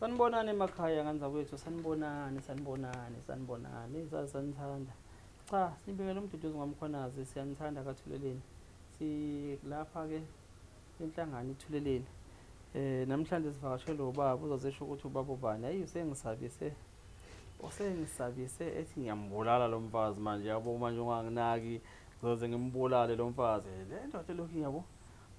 Sanibonani emakhaya kanza kwethu sanibonani sanithanda. Cha, sibekele umduduzi ngomkhonazi siyanithanda kaThuleleni. Silapha ke enhlangano iThuleleni. Namhlanje sivakashele ubaba uzozisho ukuthi ubaba ubani. Hayi usengisabise ethi ngiyambulala lo mfazi manje yabo manje unganginaki ngizoze ngimbulale lo mfazi. Le ndoda lokhu yabo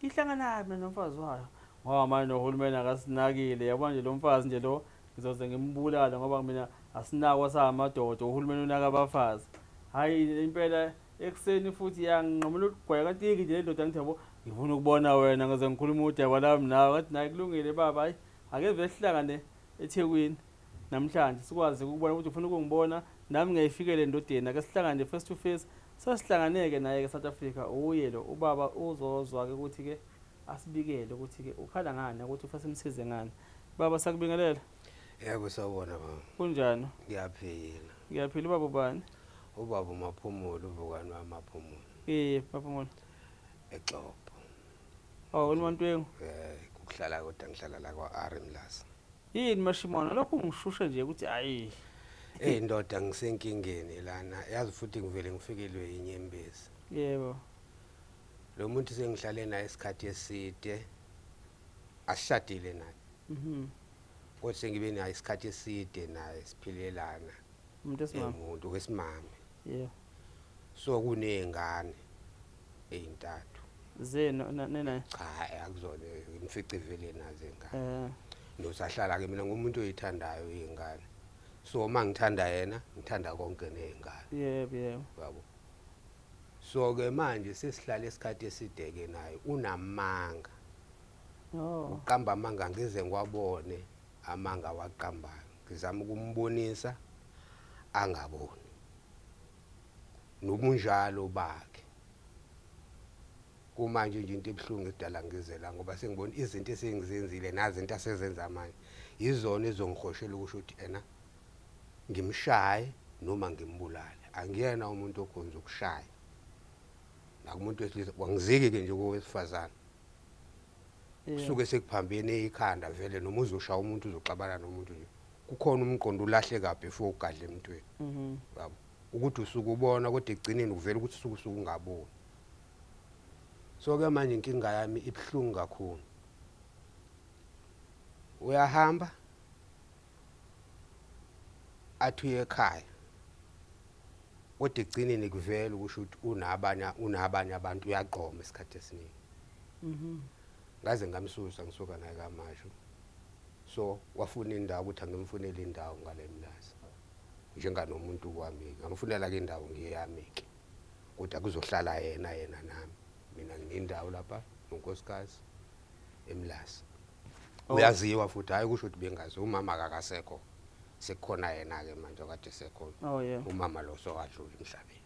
ihlangana nabi nomfazi wayo. Ngoba manje nohulumeni akasinakile yabo manje lo mfazi nje lo ngizoze ngimbulala ngoba mina asinakwa samadoda uhulumeni unaka abafazi. Hayi impela ekseni futhi yanginqomela ukugwaya kanti nje le ndoda ngithi yabo ngifuna ukubona wena ngize ngikhuluma udaba lami nawe ngathi nayi kulungile baba hayi ake vele sihlangane eThekwini namhlanje sikwazi ukubona ukuthi ufuna ukungibona nami ngiyayifikele endodeni ake sihlangane face to face sasihlanganeke naye ke South Africa uye lo ubaba uzozwa ke ukuthi ke asibikele ukuthi ke ukhala ngani ukuthi ufase simsize ngani baba sakubingelela yebo sawubona baba kunjani ngiyaphila ubaba ubani ubaba uMaphumulo uvukani wamaphumulo Maphumulo eXhobo uNontwengu ukuhlala kodwa ngihlala la kwaR Mlasa yini mashimona lokho ngishushe nje ukuthi hayi indoda ngisenkingeni lana yazi futhi ngivele ngifikelwe inyembezi yebo lo muntu sengihlale naye isikhathi eside asishadile naye kodwa sengibe naye isikhathi eside naye siphilelana umuntu wesimame so kunezingane ezintathu zeno nena cha akuzona imfice vele nazo ingane nosahlala ke mina ngumuntu oyithandayo izingane so mangithanda yena ngithanda konke nezingane yebo yabo so ke manje sesihlala isikhathi eside ke naye unamanga uqamba amanga ngize ngiwabone amanga waqambayo ngizama ukumbonisa angaboni nobunjalo bakhe kumanje nje into ebhlungu edala ngizela ngoba sengibona izinto esengizenzile nazi into asezenza manje izona ezongihoshela ukusho ukuthi ena ngimshaye noma ngimbulale angiyena umuntu okhonza ukushaya nakumuntu wesilisa wangiziki ke nje kowesifazana kusuke sekuphambene ikhanda vele noma uzoshaya umuntu uzoxabana nomuntu nje kukhona umqondo ulahle kabi before ugadle emntweni yabo ukuthi usuke ubona kodwa egcineni kuvela ukuthi usuke ungaboni so ke manje inkinga yami ibhlungu kakhulu uyahamba athi uye ekhaya kodwa egcineni kuvela ukusho ukuthi unabanye abantu uyaqoma isikhathi esiningi ngaze ngamsusa ngisuka naye kaMashu so wafuna indawo ukuthi angimfunele indawo ngale Mlasa njenganomuntu kwami ngamfunela ke indawo ngiyamike kodwa kuzohlala yena nami mina nginendawo lapha nonkosikazi eMlasa uyaziwa futhi hayi kusho ukuthi bengazi umama akakasekho sekukhona yena ke manje okade sekhona umama lo sowadlula emhlabeni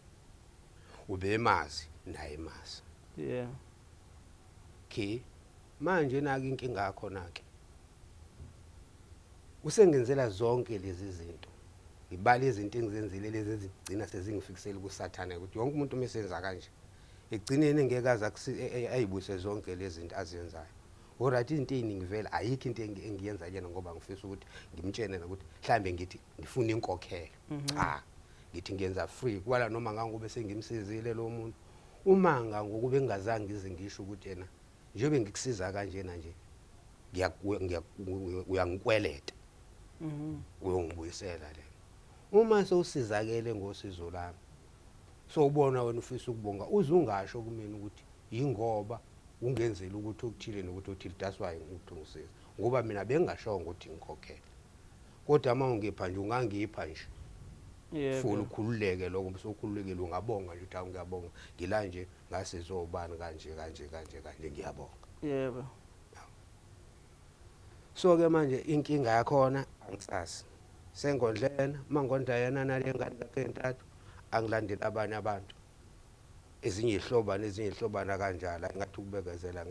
ubemazi naye emazi manje naka inkinga yakho nake usengenzela zonke lezi zinto ibali izinto engizenzile lezi ezigcina sezingifikisela kuSathane ukuthi wonke umuntu mesenza kanje egcineni ngeke ayibuse zonke lezi zinto azenzayo orathi into eziningi vele ayikho into engiyenza yena ngoba ngifisa ukuthi ngimtshene ukuthi mhlambe ngithi ngifuna inkokhelo cha ngithi ngiyenza free kwala noma ngangube sengimsizile lo muntu uma ngokube ngingazange ngize ngisho ukuthi yena njengoba ngikusiza kanjena nje uyangikweleta uyongibuyisela le uma sewusizakele ngosizo lami so ubona wena ufisa ukubonga uzungasho kumina ukuthi yingoba ungenzela ukuthi okuthile nokuthi othile that's why ukuthi ngisiza ngoba mina bengashongo ukuthi ngikhokhele kodwa uma ungipha nje ungangipha nje futhi ukhululeke lokho sokhululekile ungabonga nje ukuthi ngiyabonga ngila nje ngasizobani kanje ngiyabonga yebo so ke manje inkinga yakhona angisazi sengondlena mangonda yena nalengane zakhe entathu angilandela abanye abantu ezinye ihlobana kanjalo ngathi ukubekezela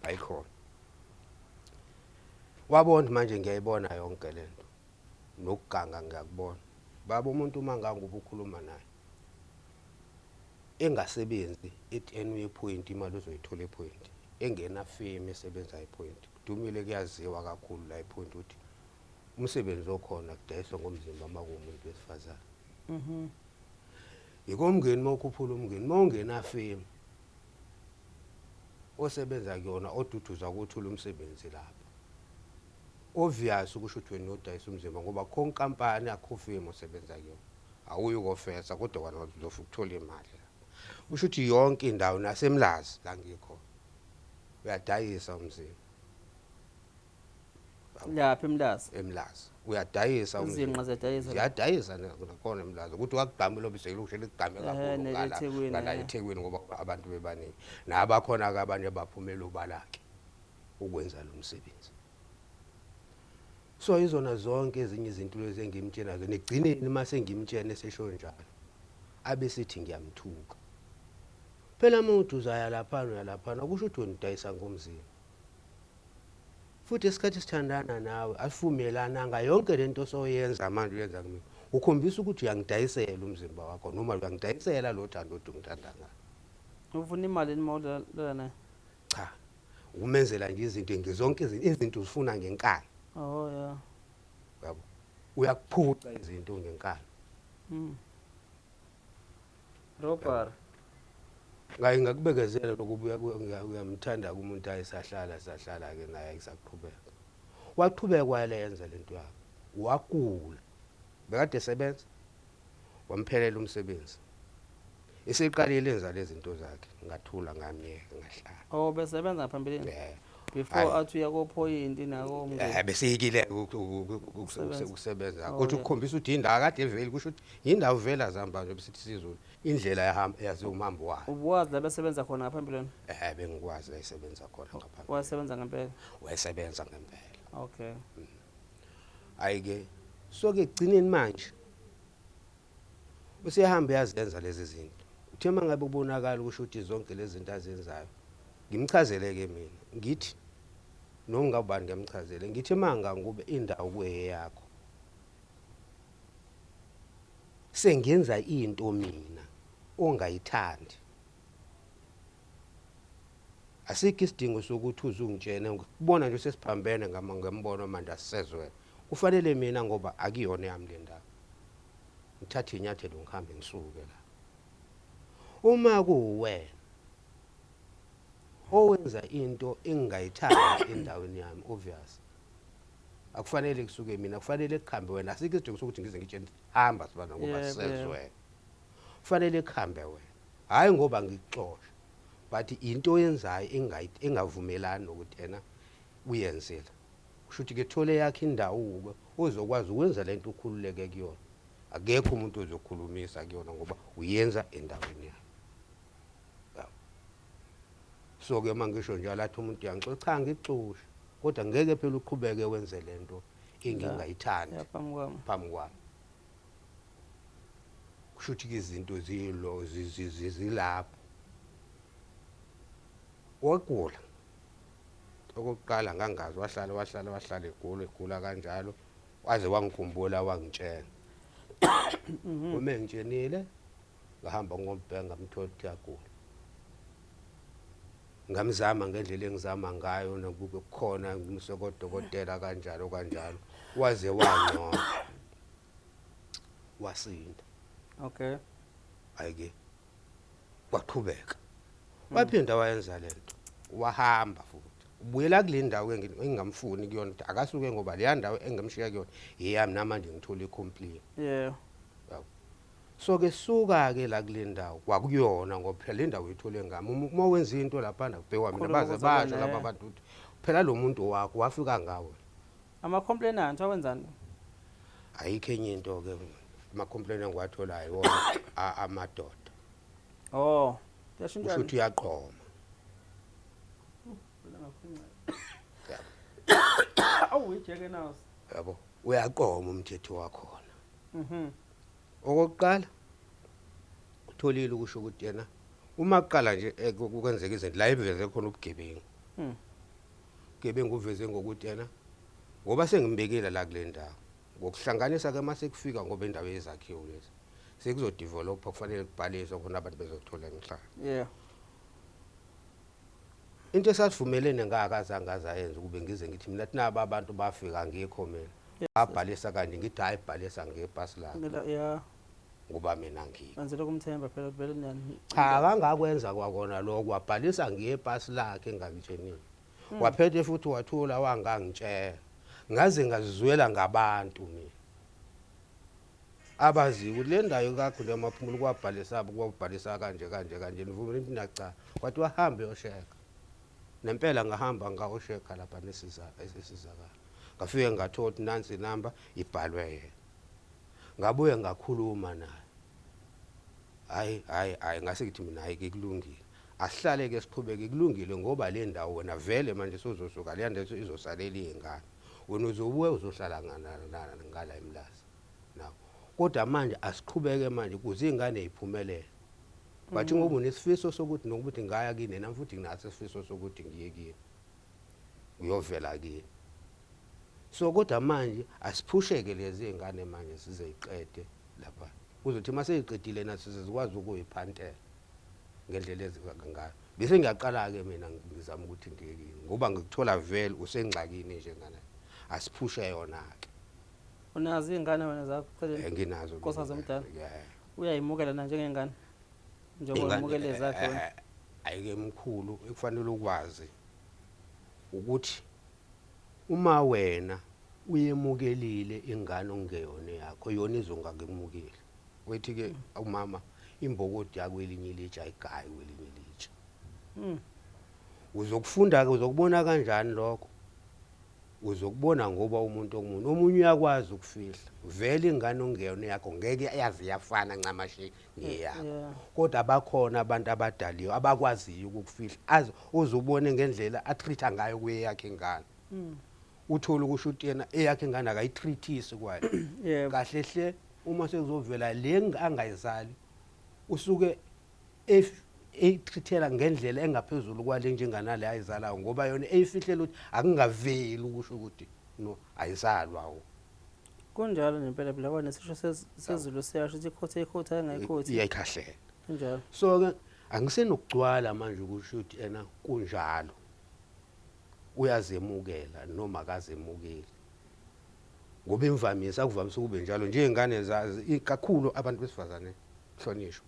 ayikhona wabona manje ngiyayibona yonke lento nokuganga ngiyakubona baba umuntu manganga ubukhuluma naye engasebenzi at any point imali uzoyithola epoint engena firm esebenza epoint Dumile kuyaziwa kakhulu la iphonto ukuthi umsebenzi okhona kudayiswa ngomzimba makumuntu wesifazane. Ikomngeni mawukhuphula umngeni mawungena fame osebenza kuyona oduduza ukuthula umsebenzi lapha. Obvious ukusho ukuthi wena udayisa umzimba ngoba khona kampani yakho fame osebenza kuyona. Awuyi ukofesa kodwa wena uzofa ukuthola imali. Usho ukuthi yonke indawo nasemlazi la ngikho uyadayisa umzimba. Lapha Emlazi uyadayisa izinqa ziyadayisa ziyadayisa nakhona emlazi ukuthi wakugqamela obise lokho ligqame kakhulu ngala eThekwini ngoba abantu bebaningi nabakhona ke abanye baphumela ubalake ukwenza lo msebenzi. So izona zonke ezinye izinto lezi engimtshela ke negcineni mase ngimtshene sesho njalo abe sithi ngiyamthuka. Phela umuntu uzaya lapha kusho ukuthi wena udayisa ngomzimba. Futhi isikhathi sithandana nawe asivumelana ngayonke lento soyenza manje uyenza kimi. Ukhombisa ukuthi uyangidayisela umzimba wakho noma uyangidayisela lo thando ongithanda ngalo. ufuna imali imodlela naye? Cha. Umenzela nje izinto ngizonke izinto uzifuna ngenkani. Oh yeah. Yabo. Uyakuphuca izinto ngenkani. Robert. Ngaye ngakubekezela lokubuya uyamthanda kumuntu ayisahlala ke naye ayisaqhubeka. Waqhubeka wayenza lento yakhe. Wakula. Bekade esebenza. Wamphelela umsebenzi. Eseqalile enza lezi zinto zakhe ngathula ngamyeka ngahlala. Oh besebenza ngaphambilini? Yeah. Before athi uyakophoint nako umngeni. Beseyikile ukusebenza. Uthi ukukhombisa ukuthi indawo kade eveli kusho ukuthi indawo vela zamba nje besithi sizulu. Indlela yahamba yazi umambo wayo. Ubuwazi la besebenza khona ngaphambilini? Bengikwazi ayisebenza khona ngaphambilini. Wasebenza ngempela? Wayesebenza ngempela. Okay. Ayike soke egcineni manje usehamba yazenza lezi zinto. Uthe mangabe kubonakala ukuthi uthi zonke lezi zinto azenzayo ngimchazeleke mina ngithi noma ngabani ngiyamchazela ngithi manga ngube indawo kweyakho sengenza into mina ongayithandi asikho isidingo sokuthi uzungitshene ukubona nje sesiphambene ngembono manje asisezwe kufanele mina ngoba akuyona yami le ndawo ngithathe inyathelo ngihambe ngisuke la uma kuwena owenza into engayithandi endaweni yami obvious akufanele kusuke mina kufanele kukhambe wena asikho isidingo sokuthi ngize ngitshene hamba sibana ngoba sisezwe kufanele kukhambe wena hayi ngoba ngikuxosha but into oyenzayo engavumelani nokuthi yena uyenzela kusho ukuthi ke thole yakhe indawo ozokwazi ukwenza lento ukhululeke kuyona akekho umuntu ozokhulumisa kuyona ngoba uyenza endaweni yakhe. So ke mangisho njalo athi umuntu uyangixoxa cha ngixoxa kodwa ngeke phela uqhubeke wenze lento engingayithandi phambi kwami. Kusho ukuthi izinto zilapho wakula okokuqala ngangazi wahlala egula kanjalo waze wangikhumbula wangitshela uma ngitshenile ngahamba ngombheka ngamthola ukuthi yagula ngamzama ngendlela engizama ngayo nokukhona ngimsekodokotela kanjalo waze wangcono wasinda. Okay. Ayike waqhubeka waphinda wayenza lento wahamba futhi ubuyela kule ndawo engingamfuni kuyona akasuke ngoba le ndawo engamshiya kuyona yeyami namanje ngithola icomplain. Yeah. So ke suka ke la kule ndawo kwakuyona ngoba phela le ndawo uyithole ngami uma wenza into lapha nakubhekwa mina baze basho laba abantu ukuthi phela lo muntu wakho wafika ngawe. Ama complainant awenzani? Ayikho enye into ke ama complaint engiwatholayo wona amadoda. Oh, yashintsha. Usho ukuthi uyaqoma. Awu ijeke nawo. Yabo, uyaqoma umthetho wakhona. Okokuqala utholile ukusho ukuthi yena uma kuqala nje kwenzeka izinto la iveze khona ubugebengu. Ubugebengu uveze ngokuthi yena ngoba sengimbekile la kule ndawo ngokuhlanganisa ke mase kufika ngoba indawo yezakhiwo lezi sekuzodevelop kufanele kubhaliswe khona abantu bezothola imihlaba. Yeah. into esasivumelene ngakazange azayenza kube ngize ngithi mina tinaba abantu bafika ngikho mina abhalisa kanje ngithi hayi bhalisa ngebhasi lakhe ya ngoba mina ngikho manzela kumthemba phela vele nani cha kangakwenza kwakona lokho wabhalisa ngebhasi lakhe engakutsheni waphethe futhi wathula wangangitshela ngaze ngazizwela ngabantu mina abazi ukuthi le ndawo kakho lemaphumulo kwabhalisa kwabhalisa kanje nivumela into nacha kwathi wahambe yosheka nempela ngahamba ngayosheka lapha nesizakala ngafike ngathola ukuthi nansi inamba ibhalwe yena ngabuye ngakhuluma naye hayi ngase ngithi mina hayi kulungile asihlale ke siqhubeke kulungile ngoba le ndawo wena vele manje sozosuka le nto izosalela ingane wena uzobuye uzohlala ngala emlazi nawo kodwa manje asiqhubeke manje kuze ingane iphumelele bathi ngoba unesifiso sokuthi nokuthi ngaya kini nami futhi nginaso isifiso sokuthi ngiye kini uyovela kini so kodwa manje asiphusheke lezi ingane manje sizeyiqede lapha kuzothi mase iqedile nathi sizikwazi ukuyiphantela ngendlela ezikangaka bese ngiyaqala ke mina ngizama ukuthi ndiye kini ngoba ngikuthola vele usengxakini nje ngana asiphushe yona ke unazi ingane wena zakho celeni nginazo Nkosi omdala uyayimukela na njengengane njengoba umukele zakhe wena ayike mkhulu ekufanele ukwazi ukuthi uma wena uyemukelile ingane ongeyona yakho yona izongakumukela wethi ke umama imbokodi yakwelinye ilitsha ayigayi kwelinye ilitsha uzokufunda ke uzokubona kanjani lokho uzokubona ngoba umuntu omunye uyakwazi ukufihla vele ingane ongeyona yakho ngeke yazi yafana ncamashi ngiyakho kodwa abakhona abantu abadaliyo abakwaziyo ukufihla azi uzubone ngendlela atreata ngayo kuye yakhe ingane uthola ukushuthi yena eyakhe ingane akayitreatisi kwayo kahle hle uma sekuzovela le angayizali usuke etreatela ngendlela engaphezulu kwale njengana le ayizalayo ngoba yona eyifihlela ukuthi akungaveli ukusho ukuthi no ayizalwa kunjalo nempela phela kwane sisho sezulu siyasho ukuthi ikhothi engayikhothi iyayikhahlela kunjalo so ke angisenokugcwala manje ukusho ukuthi ena kunjalo uyazemukela noma akazemukeli ngoba imvamisa kuvamise kube njalo njengengane zazi kakhulu abantu besifazane hlonishwa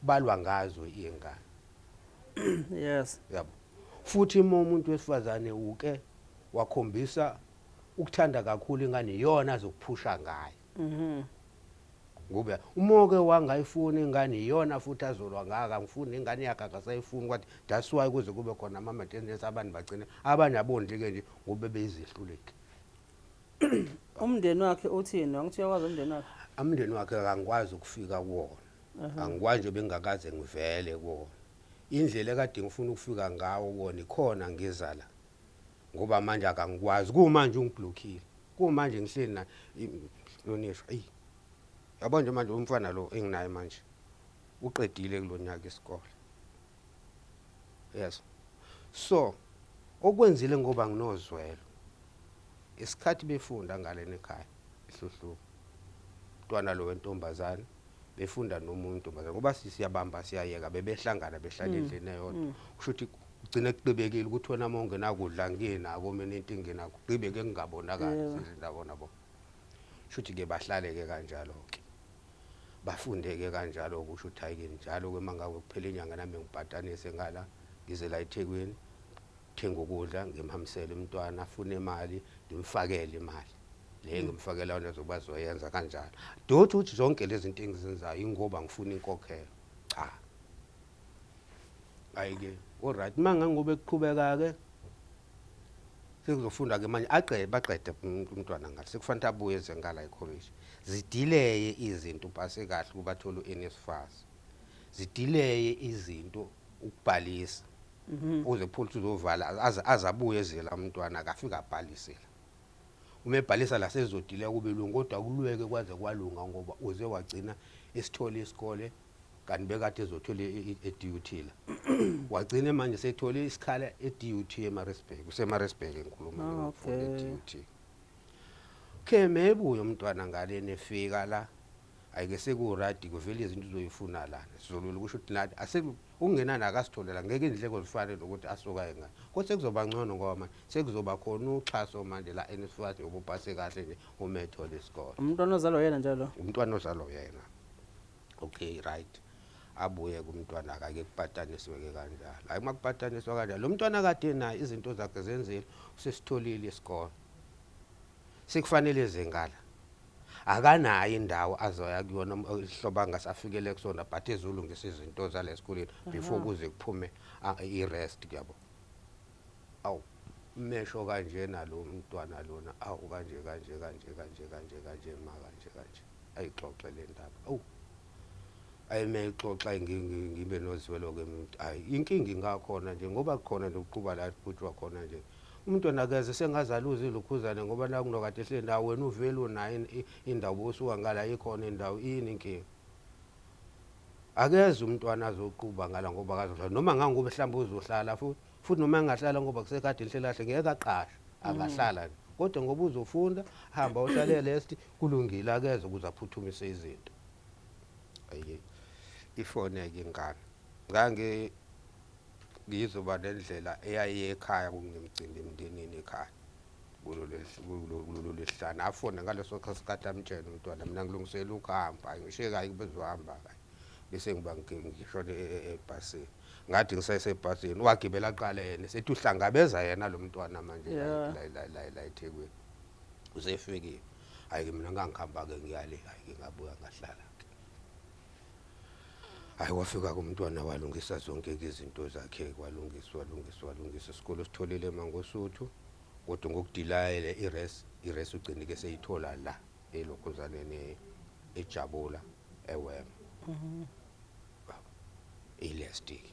balwa ngazo ingane yes yabo futhi umuntu wesifazane uke wakhombisa ukuthanda kakhulu ingane yona azokuphusha ngayo ngoba umoke wangayifuni ingane yona futhi azolwa ngaka ngifuni ingane yakhe akasayifuni kwathi that's why kuze kube khona ama tendencies abantu bagcina abanye abondi ke nje ngoba beyizihluleke umndeni wakhe uthini angithi uyakwazi umndeni wakhe umndeni wakhe akangikwazi ukufika kuwona angikwazi nje bengakaze ngivele kuwona indlela ekade ngifuna ukufika ngawo kuwona ikhona ngizala ngoba manje akangikwazi kumanje ungiblockile kumanje ngihleli na lonisho yabo nje manje umfana lo enginaye manje uqedile kulonyaka isikole yes so okwenzile ngoba nginozwelo isikhathi befunda ngalena ekhaya ihluhluko mntwana lo wentombazane befunda nomuntu ntombazane ngoba siyabamba siyayeka bebehlangana behlala endlini eyodwa kushuthi ugcine kuqibekile ukuthi wena mongena kudla nginako mina inkingi nakho qibeke ngingabonakala ndabona bo shuthi ke bahlale ke kanjalo ke bafundeke kanjalo kusho ukuthi hayi ke njalo kwemangabe kuphela inyanga nami ngibhatanise ngala ngize la eThekwini thenga ukudla ngimhambisele umntwana afune imali ngimfakele imali le ngimfakela wona zobazoyenza kanjalo dothi uthi zonke lezi zinto engizenzayo ingoba ngifuna inkokhelo cha ayike alright manga ngobe kuqhubeka ke sekuzofunda ke manje baqede umntwana ngathi sekufanele abuye ezengala ecollege zidileye izinto upase kahle kubathola uNSFAS zidileye izinto ukubhalisa uze pholisa uzovala azabuye ezela umntwana akafika abhalisela uma ebhalisa la sezodile kube lungu kodwa kulweke kwaze kwalunga ngoba uze wagcina esithola isikole kanti bekade ezothola eDUT la wagcina manje sethola isikhala eDUT eMaritzburg useMaritzburg engikhuluma eDUT ke mebuye umntwana ngale nefika la ayike sekuradi kuvele izinto uzoyifuna lana sizolula kusho ukuthi nathi ukungena nakasitholela ngeke indleko zifane nokuthi asuka engane kodwa sekuzoba ngcono ngoba manje sekuzoba khona uxhaso manje la NSFAS ubupase kahle nje umethod isikole umntwana ozalwa yena njalo umntwana ozalwa yena okay right abuye kumntwana akake kupataniswe ke kanjalo hayi makupataniswa kanjalo lo mntwana kade naye izinto zakhe zenzile usesitholile isikole sekufanele zengala akanayo indawo azoya kuyona ihloba ngasafikele kusona but ezolungisa izinto zalesikoleni before kuze kuphume irest kuyabo awu umesho kanje nalo mntwana lona awu kanje ayixoxe le ndaba awu ayimexoxa ngibe nozwelo ke umuntu hayi inkingi ngakhona nje ngoba kukhona lokuquba la kuthwa khona nje umntwana akeze sengazaluza ilukhuzane ngoba la kunokade ehle ndawo wena uvele unayo indawo bosuka ngala ikhona indawo yini inkingi akeze umntwana azoquba ngala ngoba akazohlala noma ngangube mhlawumbe uzohlala futhi noma engahlala ngoba kusekade lihlelahle ngeke aqashe angahlala kodwa ngoba uzofunda hamba uhlale lest kulungile akeze ukuze aphuthumise izinto ayi ifone yake ingane ngizoba nendlela eyayiye ekhaya kungemcimbi emndenini ekhaya kulolu lesihlanu afone ngaleso sikhathi amtshela umntwana mina ngilungisela ukuhamba ngishekayo kubezohamba bese ngiba ngishone ebhasini ngathi ngisayesebhasini wagibela aqala yena sethi uhlangabeza yena lo mntwana manje la eThekwini usefikile hayi mina ngangikhamba ke ngiyale hayi ngabuya ngahlala hayi wafika kumntwana walungisa zonke izinto zakhe kwalungiswa isikole sitholile eMangosuthu kodwa ngokudilayele irest ugcine ke seyithola la elokhuzaneni eJabula eWema elastic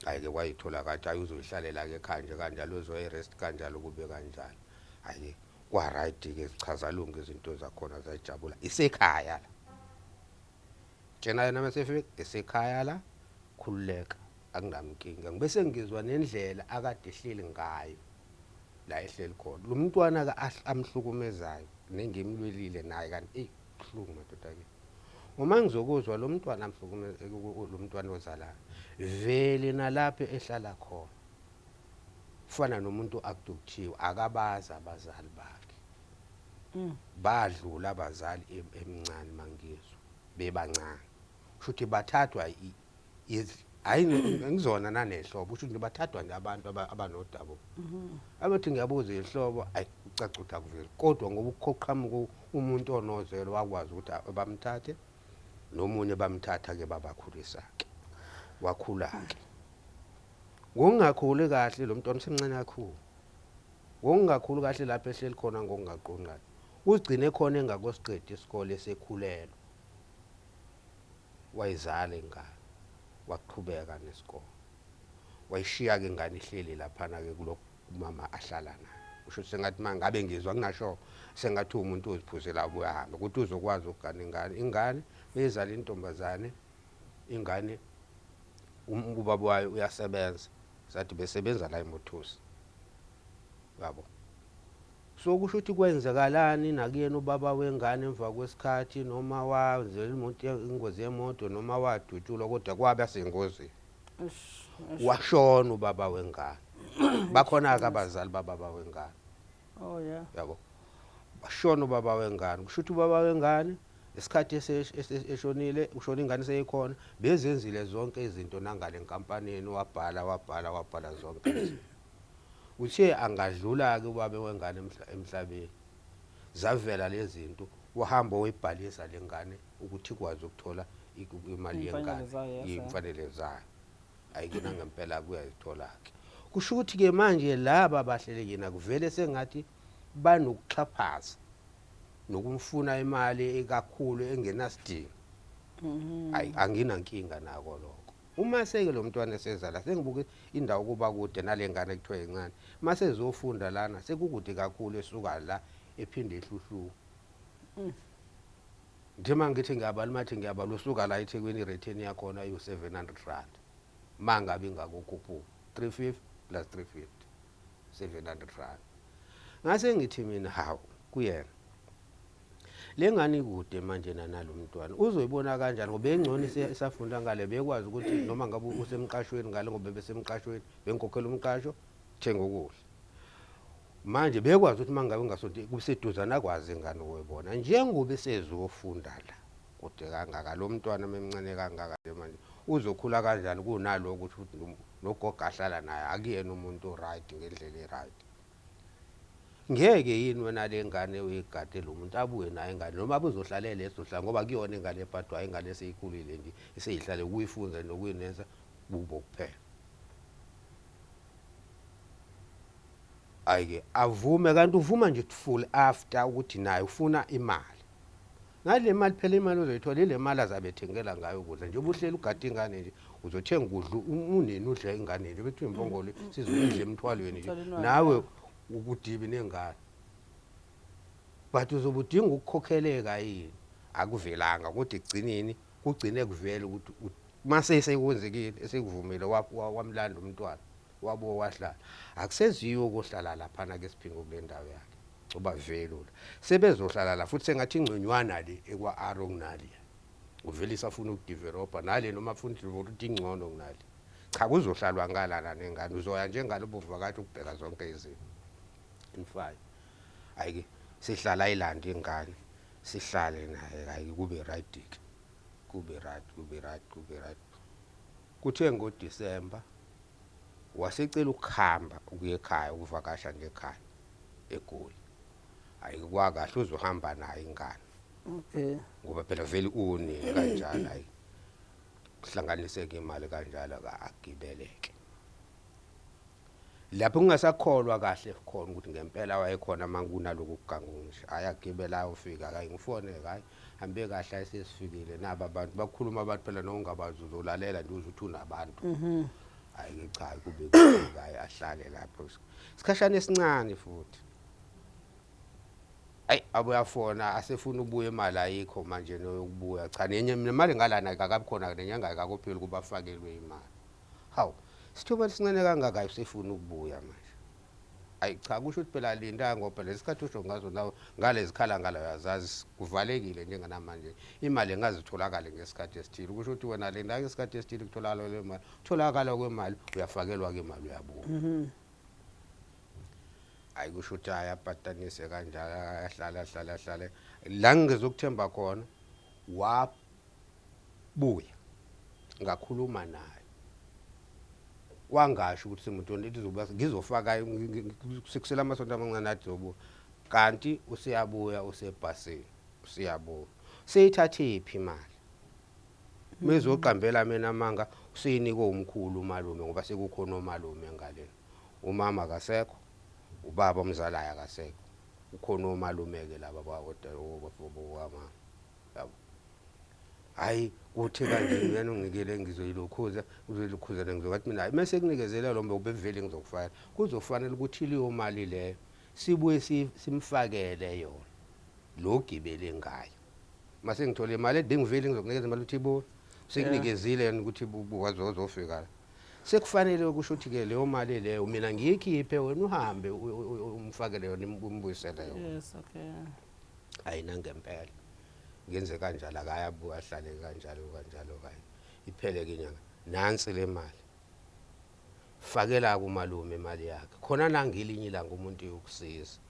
hayi ke kwayithola kathi ayi uzoyihlalela ke khanje kanjalo uzo irest kanjalo kube kanjalo hayi kwa right ke sichaza lonke izinto zakhona zaJabula isekhaya la Jena yena masefike esekhaya la khululeka akunamkinga ngibese ngizwa nendlela akade ehleli ngayo la ehleli khona lo mntwana ka amhlukumezayo nengimlwelile naye kanti kuhlungu madoda ke uma ngizokuzwa lo mntwana amhlukumeza lo mntwana ozalayo vele nalapha ehlala khona ufana nomuntu abductiwe akabaza abazali bakhe badlula abazali emncane mangizwe bebancane futhi bathathwa hayi ngizona nanehlobo futhi bathathwa nje abantu abanodabo abathi ngiyabuza ihlobo ayi ucacutha kuvela kodwa ngoba ukuqhamuka umuntu onozelo wakwazi ukuthi bamthathe nomunye bamthatha ke babakhulisa ke wakhula ke ngokungakhuli kahle lo mntwana usemncane kakhulu ngokungakhulu kahle lapha ehleli khona ngokungaqonqana uzigcine khona engakosiqedi isikole esekhulelwa wayizala ingane waqhubeka nesikole wayishiya ke ingane ihleli lapha na ke kulomama ahlala naye usho sengathi manje ngabe ngizwa kungasho sengathi umuntu oziphuzela ukuyahamba ukuthi uzokwazi ukugana ingane beyizala intombazane ingane ubaba wayo uyasebenza sathi besebenza la eMothusi yabo so kusho ukuthi kwenzakalani nakuyena ubaba wengane emva kwesikhathi noma wazela ingozi yemoto noma wadutshulwa kodwa kwabe asengozini washona ubaba wengane bakhona ke abazali bababa wengane oh yeah yabo bashona ubaba wengane kusho ukuthi ubaba wengane isikhathi eshonile ushona ingane seyikhona bezenzile zonke izinto nangale enkampanini wabhala zonke izinto uthe angadlula ke ubaba wengane emhlabeni zavela lezi zinto uhamba oyibhalisa lengane ukuthi ikwazi ukuthola imali yengane imfanele zayo ayikena ngempela kuyayithola ke kusho ukuthi ke manje laba bahlele yena kuvele sengathi banokuxhaphaza nokumfuna imali ekakhulu engenasidingo hayi anginankinga nako lokho uma seke lo mntwana esezala sengibuka indawo kuba kude nalengane ekuthiwa incane mase ezofunda lana sekukude kakhulu esuka la ephinde ehluhluka njengoba ngithi ngiyabala mathi ngiyabala usuka la eThekwini ireturn yakhona u700 mangabe ngakukhuphuka 350 plus 350 700 ngase ngithi mina hawu kuyena lengane ikude manje nalo mntwana uzoyibona kanjani ngoba engcono isafunda ngale bekwazi ukuthi noma ngabe usemqashweni ngale ngoba besemqashweni benkokhela umqasho thenga ukudla manje bekwazi ukuthi mangabe ngasonto kuseduzana akwazi ingane ukuyibona njengoba esezofunda la kude kangaka lo mntwana memncane kangaka nje manje uzokhula kanjani kunalo ukuthi nogogo ahlala naye akuyena umuntu right ngendlela eright ngeke yini wena lengane uyigade lo muntu abuye naye ingane noma abuzohlalela lesohla ngoba kuyona ingane ephathwayo ingane eseyikhulile nje eseyihlale ukuyifunza nokuyinenza bubo kuphela ayike avume kanti uvuma nje full after ukuthi naye ufuna imali ngale mali phela imali ozoyithola ile mali azabethengela ngayo ukudla nje ubuhleli ugade ingane nje uzothenga ukudla uneni udla ingane nje bethu imbongolo sizokudla emthwalweni nje nawe ukudibi nengane but uzobudinga ukukhokheleka yini akuvelanga ukuthi igcinini kugcine kuvela ukuthi mase sekwenzekile esekuvumile wamlanda umntwana wabo wahlala akuseziyo ukuhlala lapha na ke siphingo kule ndawo yakhe ngoba velula sebezohlala la futhi sengathi ingconywana le ekwa Aro kunali uvelisa afuna ukudevelopa nale noma afuna ukuthi ingcono kunali cha kuzohlalwa ngalana nengane uzoya njengalo buvakathi ukubheka zonke izinto in5 ayike sihlala ilanda ingane sihlale naye ayike kube right kube right kuthe ngoDisemba wasecela ukuhamba ukuye ekhaya ukuvakasha nje ekhaya eGoli ayike kwakahle uzohamba naye ingane okay ngoba phela vele une kanjalo ayike kuhlanganiseke imali kanjalo agibeleke lapho kungasakholwa kahle khona ukuthi ngempela wayekhona mangunaloku kugangunje ayagibela ufika hayi ngifoneke hayi hambe kahle ayesesifikile naba abantu bakhuluma abantu phela nongabazi uzolalela nje uzuthi unabantu ayike cha kube hayi ahlale lapho isikhashana esincane futhi ayi abuyafona asefuna ubuye imali ayikho manje noyokubuya cha nenye imali ngalana akabi khona nenyanga akakophela kuba fakelwe imali hawu sithuba sincane kangaka usefuna ukubuya manje ayi cha kusho ukuthi phela linda ngoba phela isikhathi usho ngazo nawe ngalezikhala ngala uyazazi kuvalekile njengamanje imali engazitholakala ngesikhathi esithile kusho ukuthi wena linda ngesikhathi esithile kutholakala le mali tholakala kwemali uyafakelwa ke imali uyabuya ayi kusho ukuthi ayapatanise kanjalo ahlala la ngizokuthemba khona wabuya ngakhuluma naye wangasho ukuthi umuntu lizoba ngizofaka sikusela amasonto amancane ajobo kanti usiyabuya usebhasini usiyabuya seyithathe iphi imali mezoqambela mina manga usiyinike umkhulu umalume ngoba sekukhona umalume ngalena umama akasekho ubaba umzalayo akasekho ukhona umalume ke laba bakodwa wama yabo hayi kuthi kanje yena ungikele ngizoyilokhuza uzoyilokhuza ngizokuthi mina mase kunikezela lo mbe ubevele ngizokufaka kuzofanele ukuthi leyo mali leyo sibuye simfakele yona lo gibele ngayo mase ngithola imali edingivele ngizokunikeza imali uthi bo sekunikezile yena ukuthi wazozofika sekufanele ukusho ukuthi ke leyo mali leyo mina ngiyikhiphe wena uhambe umfakele yona umbuyisele yona yes okay ayina ngempela ngenze kanjalo akayabuka ahlale kanjalo kayi iphele ke inyanga nansi le mali fakela kumalume imali yakhe khona nangelinye ilanga umuntu yokusiza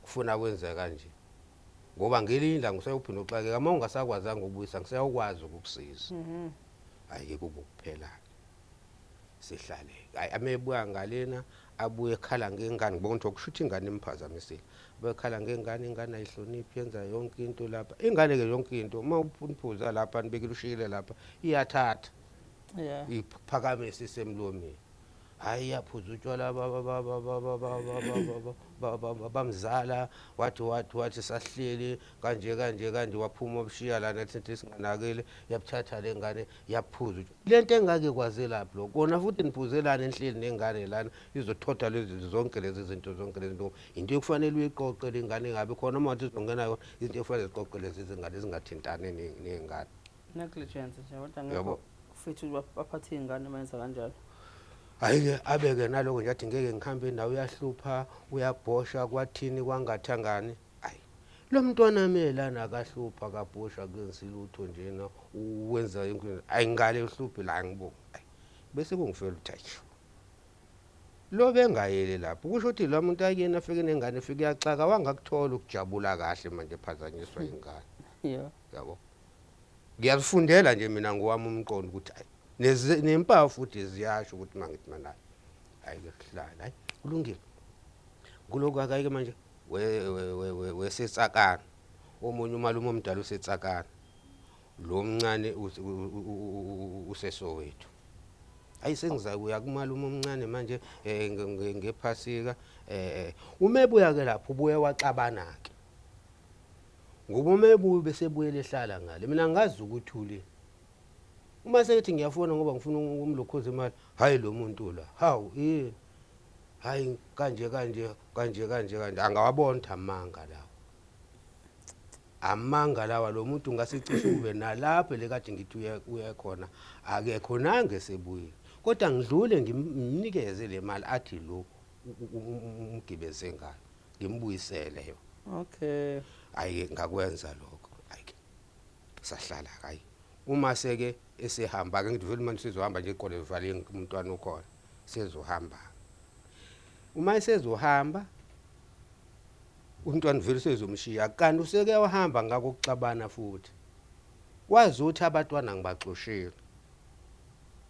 kufuna kwenza kanje ngoba ngelinye ilanga usayophinda uxakeka uma ungasakwazanga ukubuyisa ngisayokwazi ukukusiza ayike kukuphela sihlale hayi amebuya ngalena abuye ekhala ngengane ngibona ukuthi okushuthi ingane imphazamisile bekhala ngengane ingane ayihloniphi yenza yonke into lapha ingane ke yonke into uma uphuniphuza lapha nibekile ushikile lapha iyathatha iphakamisa isemlomeni hayi yaphuza utshwala bamzala wathi sahleli kanje waphuma obushiya lana ethi singanakele yabuthatha lengane yaphuza lento engake kwaze lapho lo kona futhi niphuzelana enhleli nengane lana izothoda lezi zonke lezi zinto into ekufanele uyiqoqe lengane ngabe khona uma uthi izongena yona into efanele ziqoqe lezi zingane zingathintani nengane negligence nje kodwa ngeke futhi baphathe ingane mayenza kanjalo ayike abeke naloko nje athi ngeke ngihambe nawe uyahlupha uyabhosha kwathini kwangathangani ayi lo mntwana melana akahlupha kabhusha kenzile utho njena wenza inkulu ayingale uhluphi la ngibo bese kungifela uthathu lo bengayele lapho kusho ukuthi lo muntu akuyena afike nengane efike yaxaka wangakuthola ukujabula kahle manje ephazanyiswa ingane yabo ngiyazifundela nje mina ngowami umqondo ukuthi hayi nempawu futhi ziyasho ukuthi mangithi mana hayi ke kuhlala hayi kulungile kuloko akayike manje wesetsakana omunye umalume omdala usetsakana lo mncane usesowethu hayi sengizakuya kumalume omncane manje ngephasika umebuya ke lapho ubuye waxabana ke ngoba umebuye bese buyele ehlala ngale mina ngazi ukuthi uli uma sethi ngiyafona ngoba ngifuna umlokhoza imali hayi lo muntu la hawu hayi kanje angawabona ukuthi amanga lawo amanga lawa lo muntu ngasicishe ube nalapho lekade ngithi uya khona akekho nange sebuyile kodwa ngidlule ngimnikeze le mali athi lo umgibeze ngayo ngimbuyisele yo okay hayi ngakwenza lokho hayi sahlala hayi uma seke esehamba ke ngithi vele manje sizohamba nje iqole livale umntwana ukhona sizohamba uma esezohamba umntwana vele sezomshiya kanti useke wahamba ngako kuxabana futhi wazi ukuthi abantwana ngibaxoshile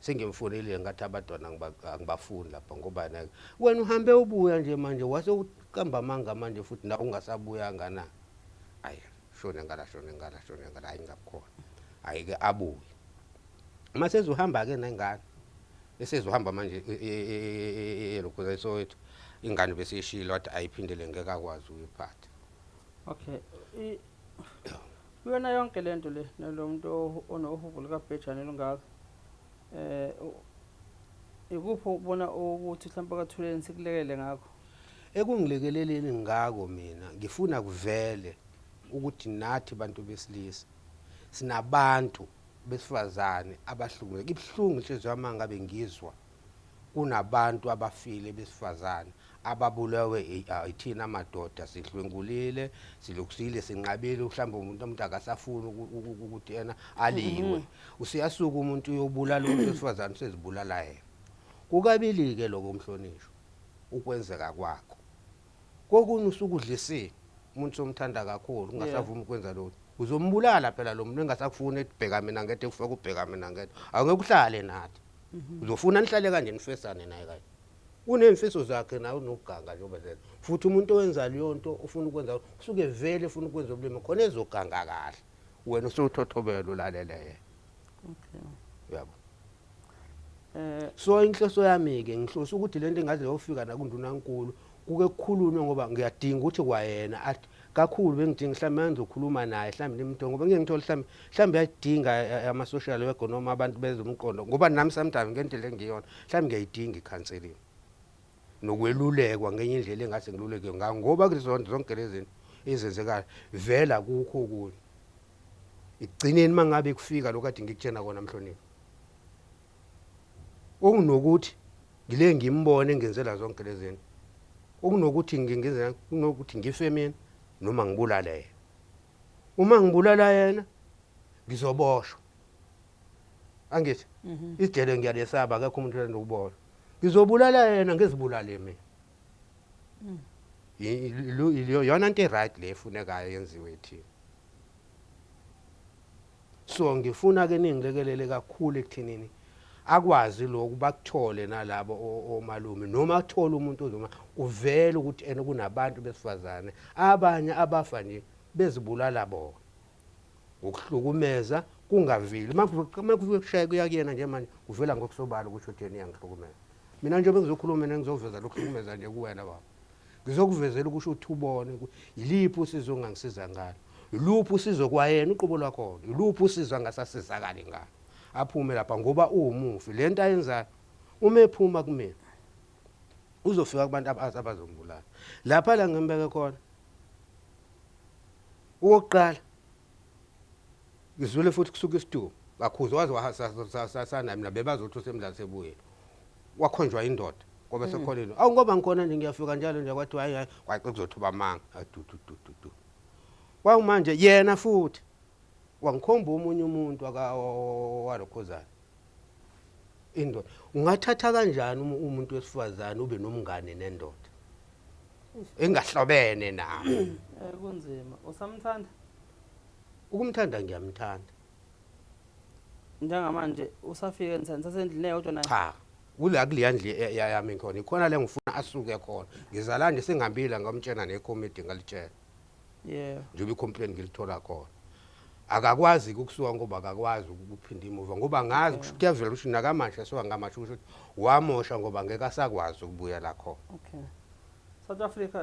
sengimfonile ngathi abantwana ngibafuni lapha ngoba na wena uhambe ubuya nje manje wase uqamba amanga manje futhi na ungasabuya ngana hayi shone ngala hayi ngakhona hayi ke abuye uma sezohamba ke nengane esezohamba manje lokho zayisowethu ingane bese ishilo wathi ayiphindele ngeke akwazi uyiphatha okay yona yonke lento le nalomuntu onohubo lika Bhejane lungaka ikupho ubona ukuthi mhlawumbe akathuleni sikulekele ngakho ekungilekeleleni ngako mina ngifuna kuvele ukuthi nathi bantu besilisa sinabantu besifazane abahlungeke ibhlungu inhliziyo yami ngabe ngizwa kunabantu abafile besifazane ababulawe ithina amadoda sihlwengulile silokusile sinqabile mhlawumbe umuntu akasafuni ukuthi yena aliwe usiyasuka umuntu uyobulala umuntu wesifazane sezibulala yena kukabili ke lokho umhlonishwa ukwenzeka kwakho kokunye usukudlisile umuntu somthanda kakhulu ungasavumi ukwenza lokho uzombulala phela lo muntu engasakufuni ekubheka mina ngeke ufike ubheka mina ngeke angeke uhlale nathi uzofuna nihlale kanje nifesane naye kanje unemfiso zakhe nawe unoganga njengoba zenza futhi umuntu owenza leyo nto ufuna ukwenza usuke vele ufuna ukwenza ubulimi khona ezoganga kahle wena usuthothobela ulalele okay yabo so inhloso yami ke ngihlosa ukuthi lento engaze yofika nakundunankulu kuke kukhulunywe ngoba ngiyadinga ukuthi kwayena athi kakhulu bengidinga mhlawumbe ngizokhuluma naye mhlawumbe imnto ngoba ngeke ngithola mhlawumbe yadinga ama social worker noma abantu bezomqondo ngoba nami sometimes ngendlela engiyona mhlawumbe ngiyayidinga icounseling nokwelulekwa ngenye indlela engase ngiluleke ngayo ngoba zonke lezi ezenzekayo vela kukho ukuthi igcineni mangabe kufika lokade ngikutshena kona mhlonipho okunokuthi ngile ngimbone ngenzela zonke lezi okunokuthi ngingenzela kunokuthi ngife mina noma ngibulala yena uma ngibulala yena ngizoboshwa angithi isijele ngiyalesaba akekho umuntu enokubona ngizobulala yena ngezibulale mina yona into right le efunekayo yenziwe thina so ngifuna ke ningilekelele kakhulu ekuthenini akwazi lokhu bakuthole nalabo omalume noma athola umuntu ozoma uvela ukuthi ene kunabantu besifazane abanye abafa nje bezibulala bona ukuhlukumeza kungavili makushaya kuyakuyena nje manje uvela ngokusobala ukuthi utheni iyangihlukumeza mina nje bengizokhuluma mina ngizoveza lokuhlukumeza nje kuwena baba ngizokuvezela ukuthi uthi ubone yiliphi usizo ongangisiza ngalo yiluphi usizo kwayena uqobo lwakho yiluphi usizo angasasizakali ngalo aphume lapha ngoba uwumufi lento ayenza uma ephuma kumina uzofika kubantu abazombulala lapha la ngembeke khona uqala ngizule futhi kusuka isidumo kakhuzwa wazi sana mina bebazothi usemdlalo sebuye wakhonjwa indoda ngoba sekholeni awu ngoba ngikhona nje ngiyafika njalo nje kwathi hayi kwathi kuzothuba amanga adudududu kwamanje yena futhi wangikhomba umunye umuntu walokhozana indoda ungathatha kanjani umuntu wesifazane ube nomngane nendoda engahlobene nawe kunzima usamthanda ukumthanda ngiyamthanda njengamanje usafike nisasendlini eyodwa naye cha kula kuleyandli yami khona ikhona le ngifuna asuke khona ngizalande singambila ngamtshena necommittee ngalitshela yeah njengoba icomplaint ngilithola khona akakwazi ukusuka ngoba akakwazi ukuphinda imuva ngoba ngazi kuyavela ukuthi nakamanje soka ngamasho ukuthi wamosha ngoba ngeke asakwazi ukubuya la khona okay South Africa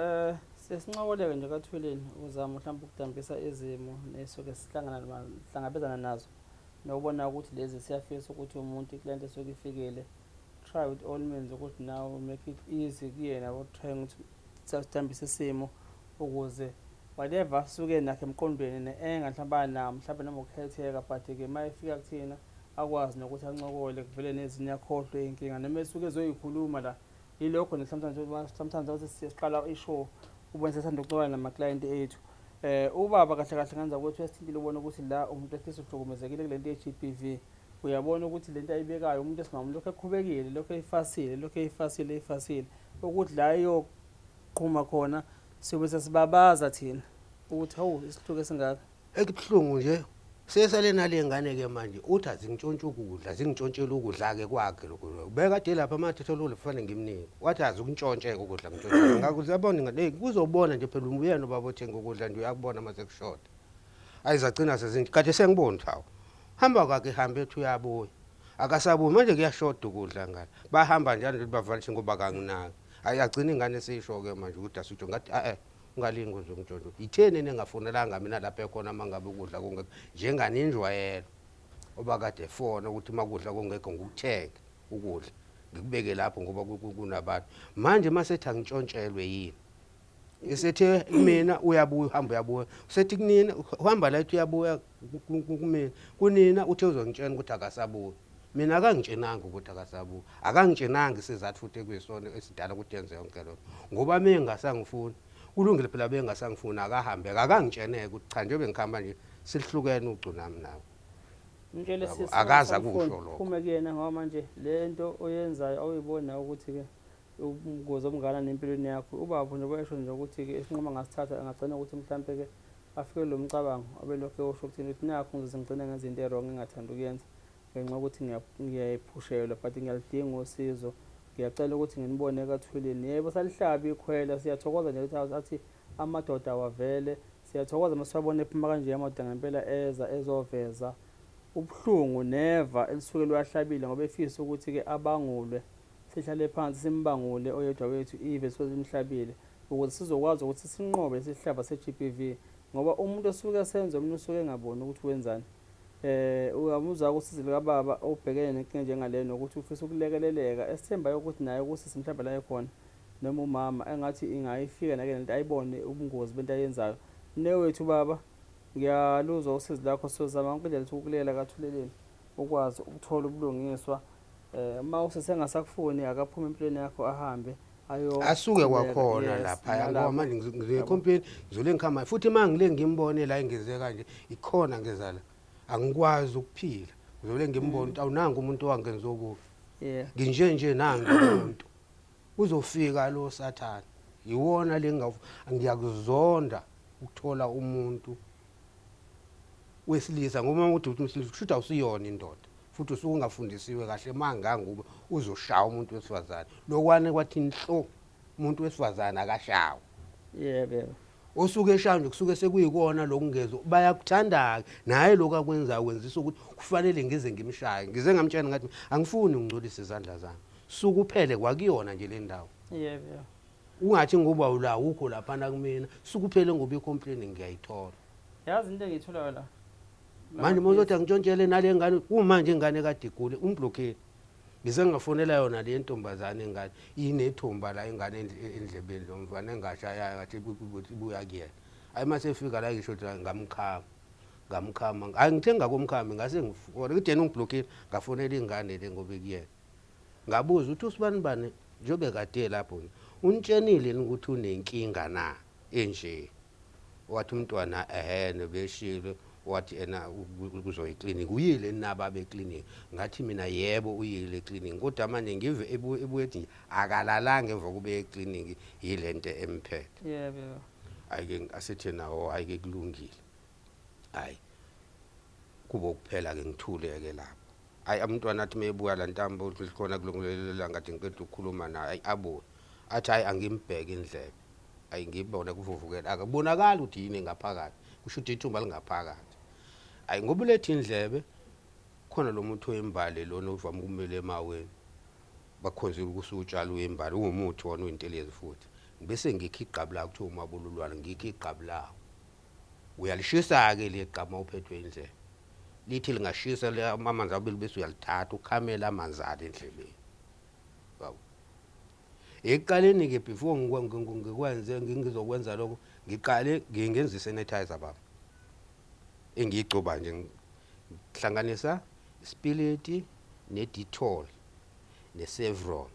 sesinqoboleke nje kathweleni uzama mhlawumbe ukudambisa izimo nesoke sihlangabezana nazo nokubona ukuthi lezi siyafisa ukuthi umuntu client esoke ifikele try with all means ukuthi now make it easy kuyena or trying ukuthi sidambise isimo ukuze whatever suke nakhe emqondweni engahlamba na mhlawumbe noma ukukhetheka but ke mayifika kuthina akwazi nokuthi ancokole kuvele nezinye yakhohlwe inkinga noma esuke ezoyikhuluma la yilokho ne sometimes ukuthi siyaqala ishow ubone sesanda ukuxoxa nama client ethu ubaba kahle kahle ngenza ukuthi wesithintile ubona ukuthi la umuntu efisa ukuhlukumezekile kulento ye-GBV uyabona ukuthi lento ayibekayo umuntu esimama lokho eqhubekile lokho eyifasile ukuthi la iyoqhuma khona sibe sesibabaza thina ukuthi hawu isihluke singaka ekubhlungu nje sesale nale ngane ke manje uthi azingitshontshe ukudla zingitshontshela ukudla ke kwakhe lokho bekade lapha amathetholo kufanele ngimnike wathi azukuntshontshe ukudla ngitshontshe ngakuzabona ngale kuzobona nje phela uyena ubaba othenga ukudla nje uyakubona mase kushoda ayizacina sezinje kade sengibona hawo hamba kwakhe hambe ethi uyabuya akasabuyi manje kuyashoda ukudla ngale bahamba njalo bavalishe ngoba kanginaki ayagcina ingane seyisho ke manje ukuthi asitsho ngathi ungalingi uzongitshontsha itheni nengafonelanga mina lapha ekhona mangabe ukudla kungekho njenganinjwayelo oba kade fona ukuthi makudla kungekho ngukuthenga ukudla ngikubeke lapho ngoba kunabantu manje masethi angitshontshelwe yini esethe mina uyabuya uhamba uyabuya sethi kunina uhamba la ethi uyabuya kumina kunina uthi uzongitshela ukuthi akasabuya mina akangitshenanga ukuthi akasabuya akangitshenanga isizathu futhi ekuyisona esidala ukuthi yenze yonke lokho ngoba mina ngasangifuni kulungile phela bengasangifuna akahambe akangitsheneke ukuthi cha nje bengikhamba nje silihlukene ucu nami nawe ngitshele sisi akaza kusho lokho kuphume kuyena ngoba manje lento oyenzayo awuyibona ukuthi ke umgozo omngana nempilweni yakho ubaba nje bayisho nje ukuthi ke isinqoma ngasithatha angagcina ukuthi mhlambe ke afike lo mcabango abelokho usho ukuthi uthi nakho ngizingcina ngenza into wrong engathanda ukuyenza ngenxa ukuthi ngiyayiphushela but ngiyalidinga usizo ngiyacela ukuthi nginibone kathuleni yebo salihlabi ikhwela siyathokoza nje ukuthi athi amadoda awavele siyathokoza masibone ephuma kanje amadoda ngempela ezoveza ubhlungu neva elisuke lwahlabile ngoba efisa ukuthi ke abangulwe sihlale phansi simbangule oyedwa wethu ive solimhlabile ukuze sizokwazi ukuthi sinqobe isihlaba se-GBV ngoba umuntu osuke esenza umuntu usuke engaboni ukuthi wenzani uyamuzwa ukuthi lika baba obhekene nenkinga njengaleyo nokuthi ufisa ukulekeleleka esithembayo ukuthi naye ukuthi simhlaba la ekhona noma umama engathi ingayifika nake lento ayibone ubungozi bento ayenzayo newethu baba ngiyaluzwa usizi lakho sizama ukudlela ukuthi ukulela kathuleleni ukwazi ukuthola ubulungiswa uma usesengasakufuni akaphuma empilweni yakho ahambe asuke kwakhona lapha ngoba manje ngizecomplain ngizole ngikhama futhi mangile ngimbone la engeze kanje ikhona ngezala angikwazi ukuphila ngizole ngimbone ukuthi awunanga umuntu owangenza okubi nginje nangi umuntu uzofika lo sathana yiwona ngiyakuzonda ukuthola umuntu wesilisa ngoba umuntu umsilisa kusho awusiyona indoda futhi usungafundisiwe kahle manganguba uzoshaya umuntu wesifazane lokwane kwathi inhlo umuntu wesifazane akashawa yebo osuke eshaya nje kusuke sekuyikona lokungezo bayakuthanda naye lokho akwenza kwenzisa ukuthi kufanele ngize ngimshaye ngize ngamtshela ngathi angifuni ngingcolisa izandla zami sukuphele kwakuyona nje le ndawo yebo ungathi ngoba ula ukho lapha na kumina sukuphele ngoba icomplain ngiyayithola yazi into engiyithola la manje mozothi angitshontshele nale ngane kumanje ingane kade igule umblockade ngize ngafonela yona le ntombazane engane inethumba la ingane endlebeni lomfana engashaya kathi ibuya kuyena ayi mase efika la ngisho ukuthi ngamkhama angithenga komkhami ngase ngifona kudeni ungiblockade ngafonela ingane le ngoba kuyena ngabuza uthi usibani bani njobe kade lapho untshenile ukuthi unenkinga na enje wathi umntwana ehene beshilo wathi ena kuzoyiclinic uyile naba beclinic ngathi mina yebo uyile eclinic kodwa manje ngive ebuyethi akalalanga emva kube eclinic yilento emphethe yebo ayike asithi nawo ayike kulungile hayi kuba ukuphela ke ngithuleke lapho hayi umntwana athi meyebuya la ntambo khona kulungilelela ngathi ngiqeda ukukhuluma naye ayi abo athi hayi angimbheke indlebe ayi ngibone kuvuvukela akubonakala ukuthi yini ngaphakathi kusho ukuthi ithumba lingaphakathi ayi ngoba ulethe indlebe khona lo muntu wembali lona uvama ukumele emaweni bakhonzile ukusutshala wembali ungumuthi wona uyintelezi futhi bese ngikho igqabu lakho kuthiwa umabululwane ngikho igqabu lawo uyalishisa ke le gqama uphethwe indlebe lithi lingashisa le amanzi abili bese uyalithatha ukhamela amanzi ale endlebeni wawu eqaleni ke before ngikwenze ngizokwenza lokho ngiqale ngingenza sanitizer baba engiyigcoba nje ngihlanganisa ispileti ne-Dettol ne-Sevron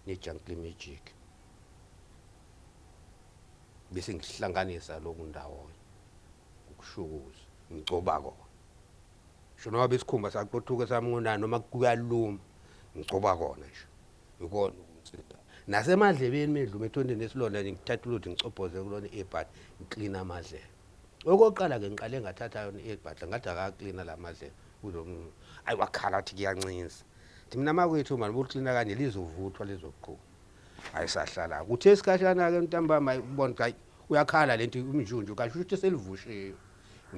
ne-Jungle Magic bese ngihlanganisa lokhu ndawonye ukushukuza ngigcoba kona shona wabe isikhumba saqothuka samnqonana noma kuyaluma ngigcoba kona nje ikona ukunceda nasemadlebeni medluma ethondeni esilona nje ngithatha ulutho ngicophoze kulona earbud ngiclean amadlebe okoqala ke ngiqale ngathatha yona earbud ngathi akaclean la madlebe ayi wakhala athi kuyancinzathi mina makwethu manje ubuclean kanje lizovuthwa lezoqhuma ayisahlala kuthe isikhashana ke ntambama ubona hayi uyakhala lento umjunju kasho ukuthi selivushiwe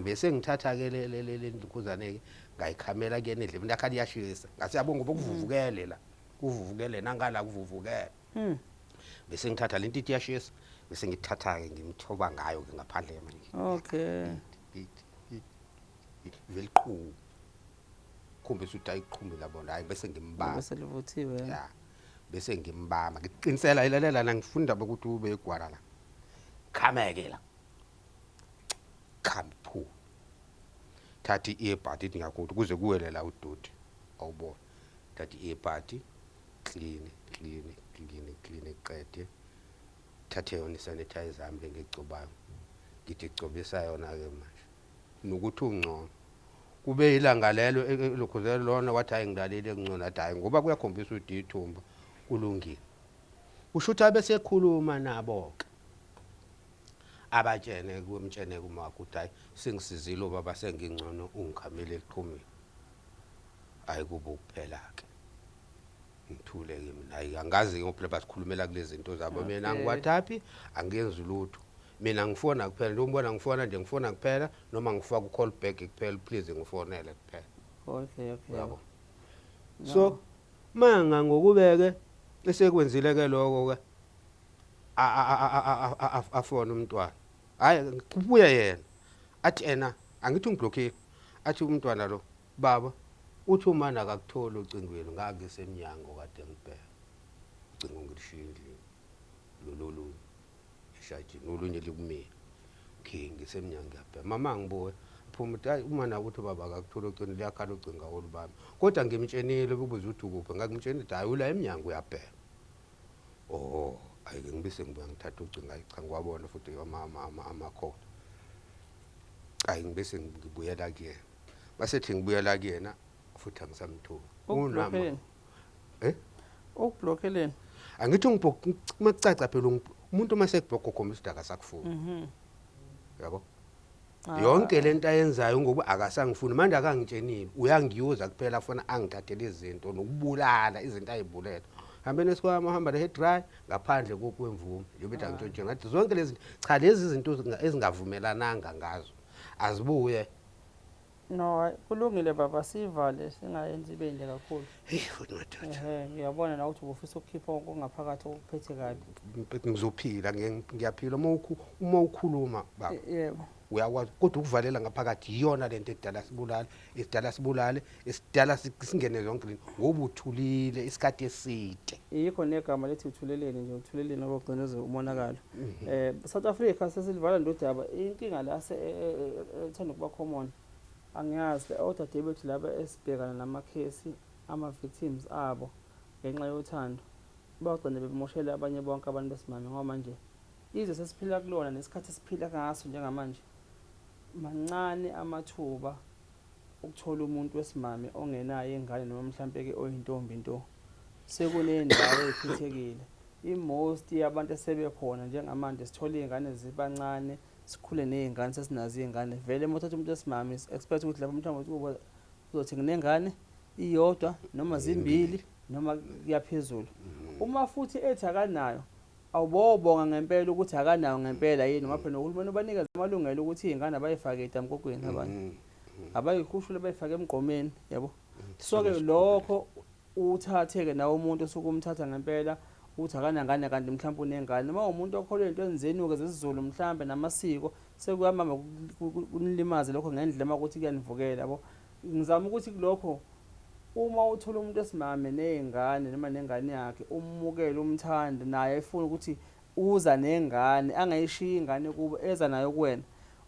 bese ngithatha ke le ndukuzane ke ngayikhamela kuyena endlebeni yakhe yashisa ngasiyabonga ngoba kuvuvukele la kuvuvukele nangala kuvuvukele bese ngithatha lento ithi yashisa bese ngithatha ke ngimthoba ngayo ke ngaphandle manje okay veliqhu khombisa ukuthi ayiqhumbi labona hayi bese ngimbamba bese livuthiwe ya bese ngimbamba ngiqinisela ilalela nangifunda ukuthi ube egwara la khameke la khampu thathi earbud ithi ngakuthi kuze kuwele la udodi awubona thathi earbud clean qede thathe yona sanitizer ambe ngigcobayo ngithi gcobisa yona ke manje nokuthi ungcono kube ilanga lelo elokhuzelo lona wathi hayi ngilalele kungcono athi hayi ngoba kuyakhombisa ukuthi ithumba kulungile usho ukuthi abese khuluma nabo ke abatshene kumtshene kumakho ukuthi hayi sengisizile baba sengingcono ungikhamele eqhumeni hayi kuba ukuphela ke ngithule ke mina hayi angazi ngophela basikhulumela kulezi zinto zabo mina ngikwathaphi angenzi lutho mina ngifona kuphela ndombona ngifona nje ngifona kuphela noma ngifaka ucall back kuphela please ngifonele kuphela okay yabo so manga ngokubeke esekwenzile ke lokho ke afona umntwana hayi kubuya yena athi ena angithi ngiblockile athi umntwana lo baba uthi umana akakutholi ucingweni ngake semnyango kade ngibheka ucingo ngilishiyile lolu ishaji nolunye likumina okay ngisemnyango ngiyabheka mama ngibuye phuma uthi hayi umana ukuthi baba akakutholi ucingweni liyakhala ucinga olubami kodwa ngimtshenile ukubuza ukuthi ukuphi ngakutshela ukuthi hayi ula emnyango uyabheka oh ayike ngibise ngibuya ngithatha ucinga cha ngiwabona futhi amakhono ayi ngibese ngibuyela kuyena basethi ngibuyela kuyena futhi angisamthuki unama ukublokeleni angithi makucaca phela umuntu mase kubhlokho khomba isidaka sakufuna yabo yonke lento ayenzayo ngoba akasangifuni manje akangitshenile uyangiyuza kuphela afuna angithathele izinto nokubulala izinto ayibulela hambe nesikwama hamba le head dry ngaphandle kokwemvume yobethi angitshontshe ngathi zonke lezi cha lezi izinto ezingavumelananga ngazo azibuye no kulungile baba sivale singayenzi ibende kakhulu futhi madoda ngiyabona na ukuthi ufisa ukukhipha okungaphakathi okuphethe kabi ngizophila ngiyaphila uma ukhuluma baba yebo uyakwazi kodwa ukuvalela ngaphakathi iyona lento edala sibulale esidala singene zonke lento ngoba uthulile isikhathi eside yikho negama lethi uthuleleni nje uthuleleni okugcineza umonakalo South Africa sesilivala ndodaba inkinga la ethanda ukuba common angiyazi odadewethu laba esibhekana namakhesi ama-victims abo ngenxa yothando bagcina bemoshela abanye bonke abantu besimame ngoba manje izwe sesiphila kulona nesikhathi esiphila ngaso njengamanje mancane amathuba ukuthola umuntu wesimame ongenayo ingane noma mhlambe ke oyintombi into sekunendawo ezikhethekile most yabantu esebekhona njengamanje sithola izingane zibancane sikhule nezingane sesinazo izingane vele mothatha umuntu wesimame expect ukuthi lapha mhlawumbe uzothi nginengane iyodwa noma zimbili noma kuyaphezulu uma futhi ethi akanayo awubonga ngempela ukuthi akanayo ngempela yini ngoba phela uhulumeni ubanikeza amalungelo ukuthi izingane abayifake edamkokweni abantu abayikhushule bayifake emgqomeni yabo so ke lokho uthatheke nawo umuntu osukumthatha ngempela uthi akanangane kanti mhlawumbe unengane noma umuntu okholwe into enzenuke zesizulu mhlawumbe namasiko sekuyama kunilimaze lokho ngendlela ukuthi kuyanivukela yabo ngizama ukuthi lokho uma uthola umuntu esimame nezingane noma nengane yakhe umukele umthande naye efuna ukuthi uza nengane angayishiya ingane kubo eza nayo kuwena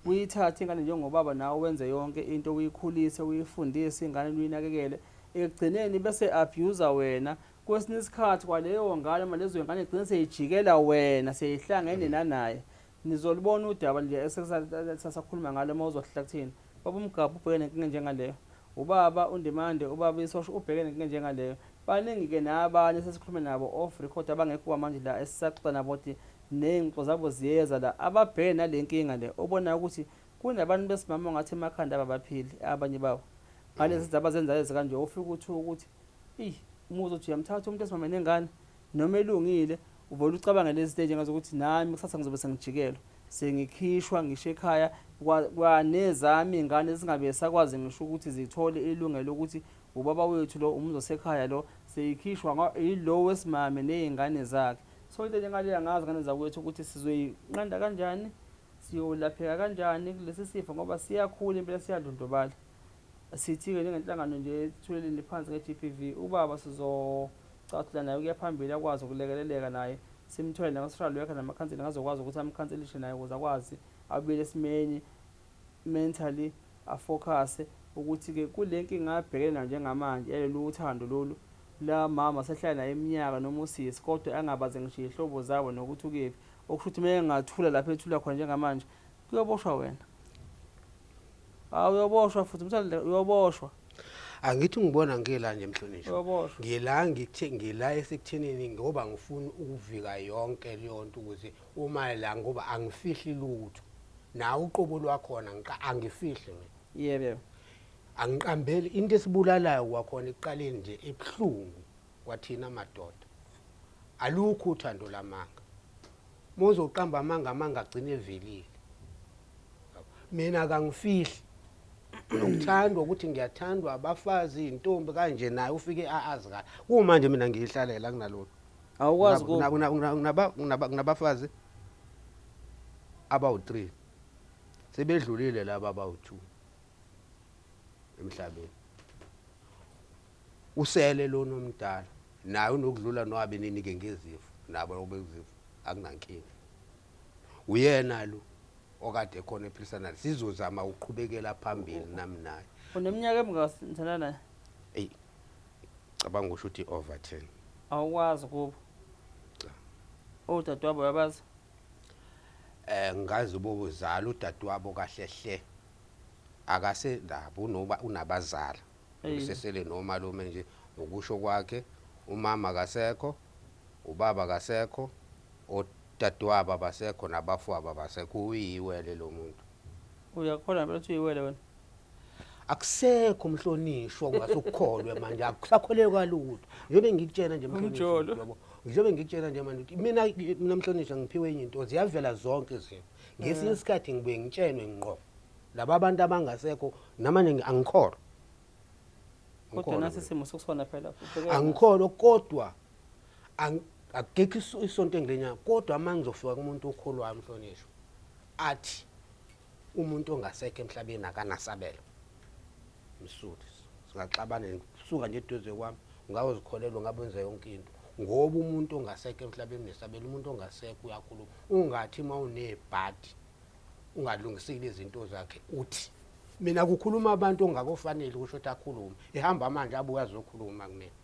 uyithathe ingane njengobaba nawe wenze yonke into uyikhulise uyifundise ingane uyinakekele ekugcineni bese abuser wena kwesinye isikhathi kwaleyo ngane uma lezo ngane igcine seyijikela wena seyihlangene nanaye nizolibona udaba nje esesakhuluma ngalo uma uzohlela kuthini baba umgabha ubhekene nenkinga njengaleyo ubaba undimande ubaba isosho ubhekene nenkinga njengaleyo baningi ke nabanye sesikhuluma nabo off record abangekho manje la esisaxoxa nabo ukuthi nezingxo zabo ziyeza la ababhekene nalenkinga le obona ukuthi kunabantu besimama ngathi emakhanda abaphili abanye bawo ngalezi zindaba zenzayo ezikanje ufika ukuthi umuzo uthi uyamthatha umuntu esimama nengane noma elungile uvela ucabanga lezi stage ngazokuthi nami kusasa ngizobe sengijikelwa sengikhishwa ngisho ekhaya kwanezami ingane ezingabe sakwazi ngisho ukuthi zithole ilungelo ukuthi ubaba wethu lo umuzo sekhaya lo seyikhishwa yilo wesimame nezingane zakhe so into njengaleyo ngazi ngane zakwethu ukuthi sizoyiqanda kanjani siyolapheka kanjani kulesi sifo ngoba siyakhula impela siyadlondlobala sithi-ke njengenhlangano nje ethuleleni phansi nge-GBV ubaba sizocathulela naye ukuya phambili akwazi ukulekeleleka naye simthole nama-social worker namakhansela ngazokwazi ukuthi amkhanselishe naye ukuze akwazi abuyele esimeni mentally afocuse ukuthi-ke kule nkinga abhekene nayo njengamanje yalolu uthando lolu la mama sehlala naye iminyaka noma usisi kodwa angabaze ngisho ihlobo zabo nokuthi ukephi okusho ukuthi uma engathula lapho ethula khona njengamanje kuyoboshwa wena uyoboshwa futhi umthanda uyoboshwa angithi ngibona ngela nje Mhlonishwa ngila esekuthenini ngoba ngifuna ukuvika yonke leyo nto ukuthi uma la ngoba angifihli lutho nawe uqobo lwakhona angifihli mina yebo angiqambeli into esibulalayo kwakhona eqaleni nje ebhlungu kwathina madoda alukho uthando lamanga mozoqamba amanga agcine evelile mina akangifihli nokuthandwa ukuthi ngiyathandwa abafazi intombi kanje naye ufike aazi kahle kumanje mina ngiyihlalela kunalolu awukwazi kunabafazi abawu3 sebedlulile laba abawu2 emhlabeni usele lo nomdala naye unokudlula nowabe ninike ngezifo nabo obezifo akunankinga uyena lo okade khona ePrisonal sizozama uqhubekela phambili nami naye uneminyaka emingaki nthanda naye cabanga ukuthi over 10 awukwazi kubo udadewabo yabazi ngazi bobuzala udadewabo kahlehle akase ndabo noba unabazala usesele nomalume nje ukusho kwakhe umama akasekho ubaba akasekho odadewabo abasekho nabafowabo abasekho uyiwele lo muntu uyakholwa phela ukuthi uyiwele wena akusekho Mhlonishwa ungasukholwe manje akusakholeka lutho njengoba ngikutshela nje Mhlonishwa yabo njengoba ngikutshela nje manje mina Mhlonishwa ngiphiwe into ziyavela zonke izinto ngesinye isikhathi ngibuye ngitshenwe ngqo laba abantu abangasekho namanje angikholwa kodwa nasi simo sokusona phela angikholwa kodwa akekho isonto engilenya kodwa mangizofika kumuntu okholwayo Mhlonishwa athi umuntu ongasekho emhlabeni akanasabelo msuthu singaxabana ngisuka nje eduze kwami ngawe uzikholelwa ngabenza yonke into ngoba umuntu ongasekho emhlabeni nesabelo umuntu ongasekho uyakhuluma ungathi mawunebhadi ungalungisile izinto zakhe uthi mina kukhuluma abantu ongakofanele kusho ukuthi akhulume ehamba manje abuya azokhuluma kumina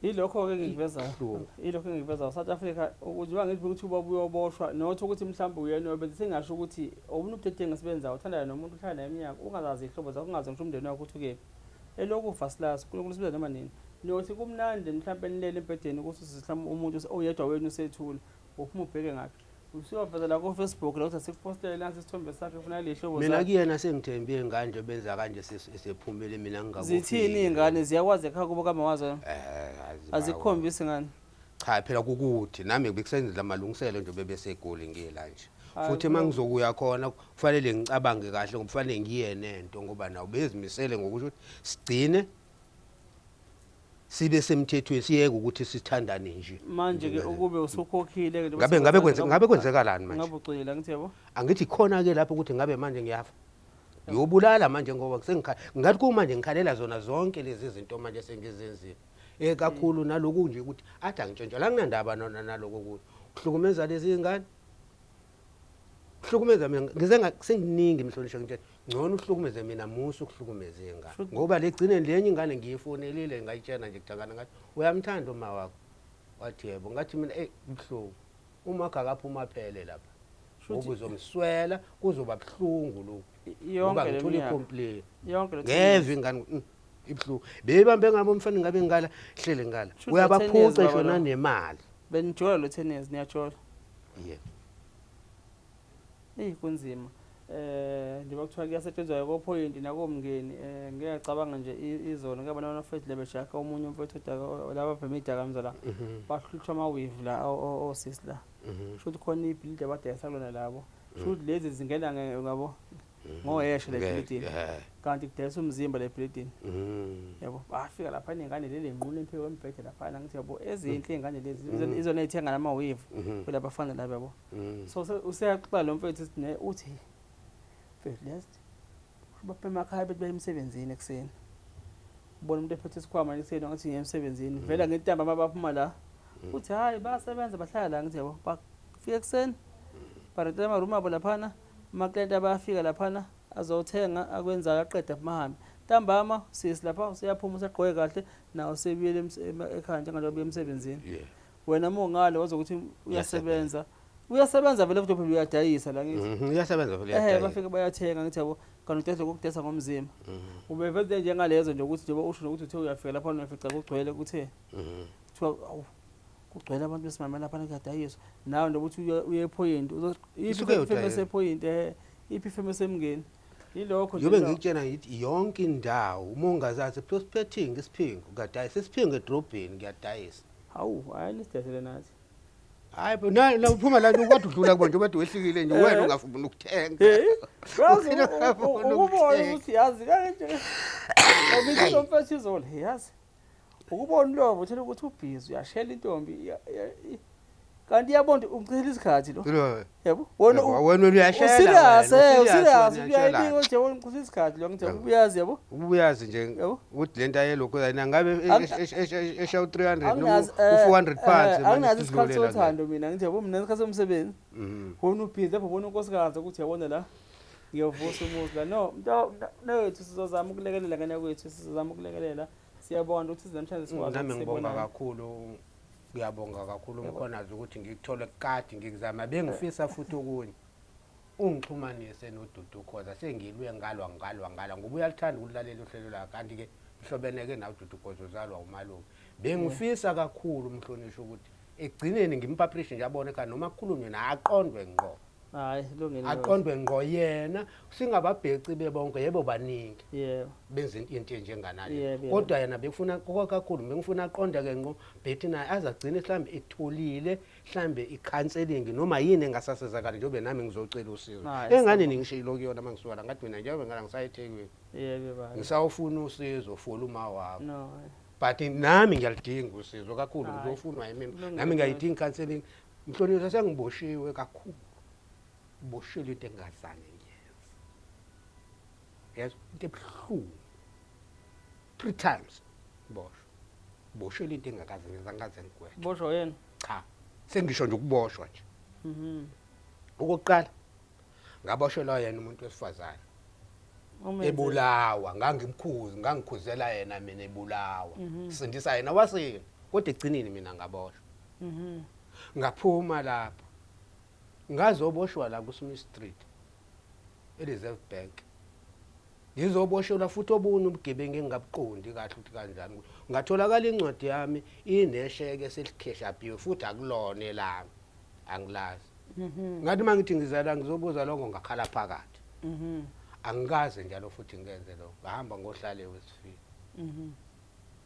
Ilokho-ke engikuvezayo. Ilokho engikuvezayo. South Africa ukuthi bangithi ukuthi ubaba uyoboshwa nothi ukuthi mhlawumbe uyena bese sengasho ukuthi obuna ubudedengu esibenzayo uthandana nomuntu uhlala naye eminyaka ungazazi ihlobo zakho ungaze ngisho umndeni wakho ukuthi ukephi. Elokufa silazi uNkulunkulu sibiza noma nini. Nothi kumnandi mhlawumbe nilele embedeni ukuthi mhlawumbe umuntu oyedwa wenu usethule uphuma ubheke ngaphi. Usiyoveza la ku Facebook la ukuthi sikupostele nansi isithombe sakhe ufuna lehlobo mina kuyena sengithembe nganje benza kanje sephumele mina ngingakho zithini ingane ziyakwazi ekhaya kubo kamawazo azikhombisi ngani cha phela kukuthi nami bekusenzela amalungiselo nje bebesegoli ngila nje futhi mangizokuya khona kufanele ngicabange kahle ngoba kufanele ngiye nento ngoba nawo bezimisele ngokusho sigcine sibe semthethweni siyeke ukuthi sithandane nje manje ke ukube usukhokhile ngabe kwenzekalani manje ngabe ucela ngithi yabo angithi khona ke lapho ukuthi ngabe manje ngiyafa ngiyobulala manje ngoba ngathi kumanje ngikhalela zona zonke lezi zinto manje sengizenzile kakhulu naloku nje ukuthi athi angitshontsha la nginandaba naloko ukuthi uhlukumeza lezi ingane uhlukumeza mina ngize senginingi imhlonishwa ngithe ngcono uhlukumeze mina musu ukuhlukumeza ingane ngoba legcine lenye ingane ngiyifonelile ngayitshena nje kuthangana ngathi uyamthanda uma wakho wathi yebo ngathi mina ibhlungu uma akaphuma phele lapha ukuzomswela kuzoba buhlungu lokho yonke le ngithola complaint yonke le ngeve ingane ibhlungu bebambe ngabo mfana ngabe ngala hlele ngala uyabaphuca isho nanemali benijola lo tennis niyajola yebo kunzima njengoba kuthiwa kuyasetshenzwa ko point nakomngeni ngiyacabanga nje izona ngaba nabafethu lebeshaka omunye umfethu laba phemidakamza la bahluthwa amawave la osisi la shothi khona ibuild abadayisa lona labo shothi lezi zingena ngabo ngoyeshe le building kanti kudayisa umzimba le building yabo bafika lapha nengane lele nqule emphe kwembhede lapha ngithi yabo ezinhle ingane lezi izona ezithenga nama wave phela bafana laba yabo so useyaxoxa lo mfethu sithi uthi first baphe emakhaya bethi bayemsebenzini ekseni ubona umuntu ephethe isikhwama ekseni ngathi ngiyemsebenzini vela ngentamba mabaphuma la uthi hayi basebenza bahlala la ngithi yabo bafika ekseni barete ama-room abo laphana amaklayenti abayafika laphana azothenga akwenza aqeda mahambe ntambama sisi lapha useyaphuma usegqoke kahle nawo sebuyele ekhaya njengoba ubuye emsebenzini wena mongale wazokuthi uyasebenza vele futhi phela uyadayisa la ngithi uyasebenza vele uyadayisa bafike bayathenga ngithi yabo kanti udesa kokudesa ngomzimba ubeveze njengalezo nje ukuthi njengoba usho ukuthi uthe uyafika lapha unofica kugcwele kuthe kuthiwa kugcwele abantu besimama lapha kuyadayiswa nawe nje ukuthi uye epoint ifemese point iphi ifemese emngeni yilokho nje yobe ngikutshena ngithi yonke indawo umongazathi prospecting isiphingo kuyadayisa isiphingo edrobheni kuyadayisa hawu ayinisidesele nathi hayi la uphuma la ukwathi udlula kubo nje bathi wehlikile nje wena ungafuna ukuthenga ukubona ukuthi yazi kanje ngithi somfethu izolo yazi ukubona lo uthela ukuthi ubhizi uyashela intombi kanti yabona umchithela isikhathi lo yebo wena uyashela serious uyayibika nje wona umchithela isikhathi lo ngithi ubuyazi yabo ubuyazi nje ukuthi lento ayelokho yena ngabe eshaw 300 no 400 pounds anginazi isikhathi sothando mina ngithi yabo mina isikhathi somsebenzi wona ubhizi lapho wona unkosikazi ukuthi yabona la ngiyovusa umuzi la no sizozama ukulekelela ngane kwethu sizozama ukulekelela siyabona ukuthi namhlanje sikwazi nami ngibonga kakhulu ngiyabonga kakhulu umkhonazi ukuthi ngikuthole kade ngikuzama bengifisa futhi okunye ungixhumanise noDudu Khoza sengilwe ngalwa ngoba uyalithanda ukulalela uhlelo la kanti ke ihlobeneke nawe uDudu Khoza uzalwa umalume bengifisa kakhulu umhlonisho ukuthi egcineni ngimpublish nje abone ka noma kukhulunywe na aqondwe ngqo hayi lungelo aqondwe ngqo yena singababheci bebonke yebo baningi yebo benza into enjenganale kodwa yena bekufuna kakhulu bengifuna aqonde ke ngqo bethi naye azagcina mhlambe etholile mhlambe icounseling noma yini engasasezakala njengoba nami ngizocela usizo engane ningishilo kuyona mangisuka la ngathi mina njengoba ngala ngisayeThekwini yebo baba ngisawufuna usizo for uma wakho no but nami ngiyalidinga usizo kakhulu ngizofunwa yimina nami ngiyayidinga counseling mhlonishwa sengiboshiwe kakhulu boshilo into engazange ngiyenza yes into ebhlungu 3 times boshilo into engakaze ngenza ngaze ngigwethe boshwa yena cha sengisho nje ukuboshwa nje okokuqala ngaboshelwa yena umuntu wesifazane ebulawa ngangikhuzela yena mina ebulawa sindisa yena wasini kodwa egcineni mina ngaboshwa Mhm. ngaphuma lapho ngazoboshwa la kuSmith Street eReserve Bank ngizoboshelwa futhi obunye ubugebengu engingabuqondi kahle ukuthi kanjani ngatholakala incwadi yami inesheke selikheshapiwe futhi akulona elami angilazi ngathi mangithi ngizala ngizobuza lokho ngakhala phakathi angikaze njalo futhi ngenze lokho ngahamba ngohlale wesifika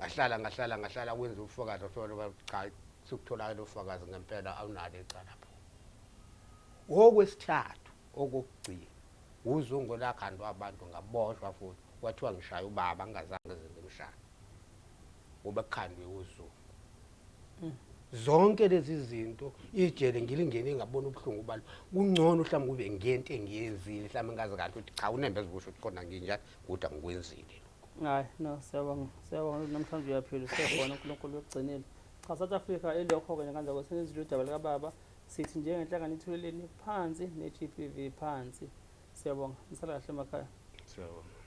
ngahlala kwenza ubufakazi othola cha sukutholakala ubufakazi ngempela awunalo icala pho okwesithathu okugcina uzungu lakhandwa abantu ngaboshwa futhi kwathiwa ngishaya ubaba ngingazange ngimshaya ngoba kukhandwe uzungu zonke lezi zinto ijele ngilingene ngabona ubhlungu balo kungcono mhlawumbe kube ngento engiyenzile mhlawumbe ngazi kahle ukuthi cha unembe zibusho ukuthi khona nginjani kodwa ngikwenzile hayi no siyabonga namhlanje uyaphila usekhona uNkulunkulu uyokugcinile cha South Africa elokho-ke nje kanjalo senenzile udaba likababa sithi njengenhlangano ithuleleni phansi ne-GBV phansi siyabonga nisala kahle emakhaya siyabonga